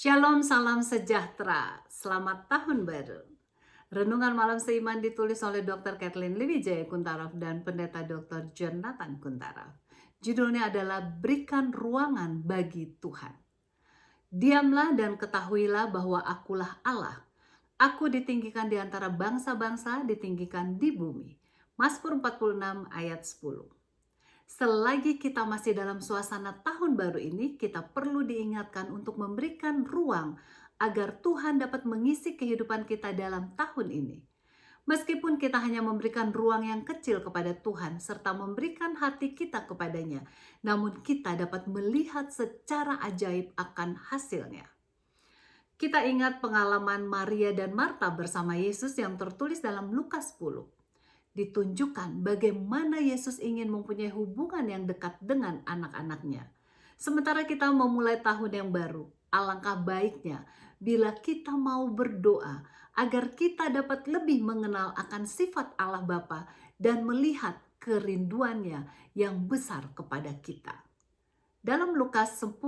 Shalom, salam sejahtera. Selamat tahun baru. Renungan malam seiman ditulis oleh Dr. Kathleen Liwijaya Kuntaraf dan Pendeta Dr. Jonathan Kuntaraf. Judulnya adalah Berikan Ruangan Bagi Tuhan. Diamlah dan ketahuilah bahwa akulah Allah. Aku ditinggikan di antara bangsa-bangsa, ditinggikan di bumi. Mazmur 46 ayat 10. Selagi kita masih dalam suasana tahun baru ini, kita perlu diingatkan untuk memberikan ruang agar Tuhan dapat mengisi kehidupan kita dalam tahun ini. Meskipun kita hanya memberikan ruang yang kecil kepada Tuhan serta memberikan hati kita kepadanya, namun kita dapat melihat secara ajaib akan hasilnya. Kita ingat pengalaman Maria dan Marta bersama Yesus yang tertulis dalam Lukas 10. Ditunjukkan bagaimana Yesus ingin mempunyai hubungan yang dekat dengan anak-anaknya. Sementara kita memulai tahun yang baru, alangkah baiknya bila kita mau berdoa agar kita dapat lebih mengenal akan sifat Allah Bapa dan melihat kerinduannya yang besar kepada kita. Dalam Lukas 10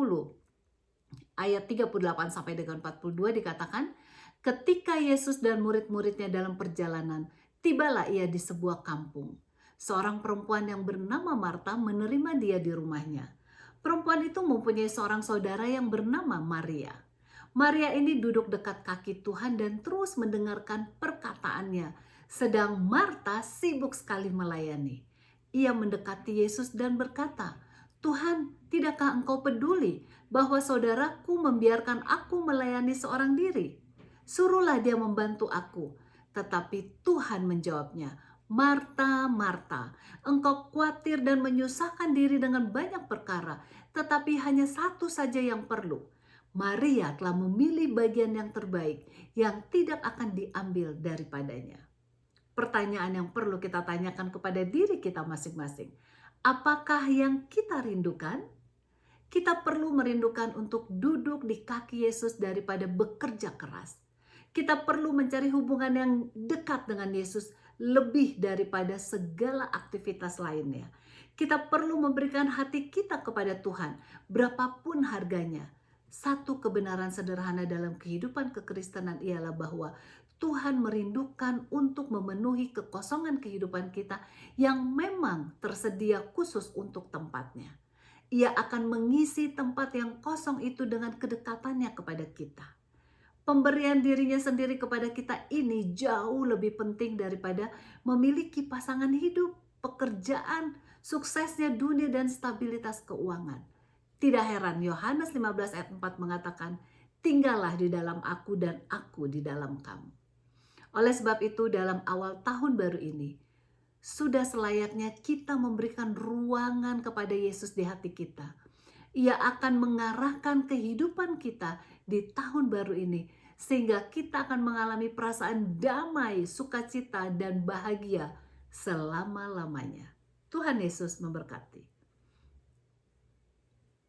ayat 38 sampai dengan 42 dikatakan, ketika Yesus dan murid-muridnya dalam perjalanan, tibalah ia di sebuah kampung. Seorang perempuan yang bernama Marta menerima dia di rumahnya. Perempuan itu mempunyai seorang saudara yang bernama Maria. Maria ini duduk dekat kaki Tuhan dan terus mendengarkan perkataannya, sedang Marta sibuk sekali melayani. Ia mendekati Yesus dan berkata, "Tuhan, tidakkah engkau peduli bahwa saudaraku membiarkan aku melayani seorang diri? Suruhlah dia membantu aku." Tetapi Tuhan menjawabnya, "Marta, Marta, engkau khawatir dan menyusahkan diri dengan banyak perkara, tetapi hanya satu saja yang perlu. Maria telah memilih bagian yang terbaik yang tidak akan diambil daripadanya." Pertanyaan yang perlu kita tanyakan kepada diri kita masing-masing. Apakah yang kita rindukan? Kita perlu merindukan untuk duduk di kaki Yesus daripada bekerja keras. Kita perlu mencari hubungan yang dekat dengan Yesus lebih daripada segala aktivitas lainnya. Kita perlu memberikan hati kita kepada Tuhan, berapapun harganya. Satu kebenaran sederhana dalam kehidupan kekristenan ialah bahwa Tuhan merindukan untuk memenuhi kekosongan kehidupan kita yang memang tersedia khusus untuk tempatnya. Ia akan mengisi tempat yang kosong itu dengan kedekatannya kepada kita. Pemberian dirinya sendiri kepada kita ini jauh lebih penting daripada memiliki pasangan hidup, pekerjaan, suksesnya dunia, dan stabilitas keuangan. Tidak heran Yohanes 15 ayat 4 mengatakan, "Tinggallah di dalam aku dan aku di dalam kamu." Oleh sebab itu dalam awal tahun baru ini, sudah selayaknya kita memberikan ruangan kepada Yesus di hati kita. Ia akan mengarahkan kehidupan kita di tahun baru ini, sehingga kita akan mengalami perasaan damai, sukacita, dan bahagia selama-lamanya. Tuhan Yesus memberkati.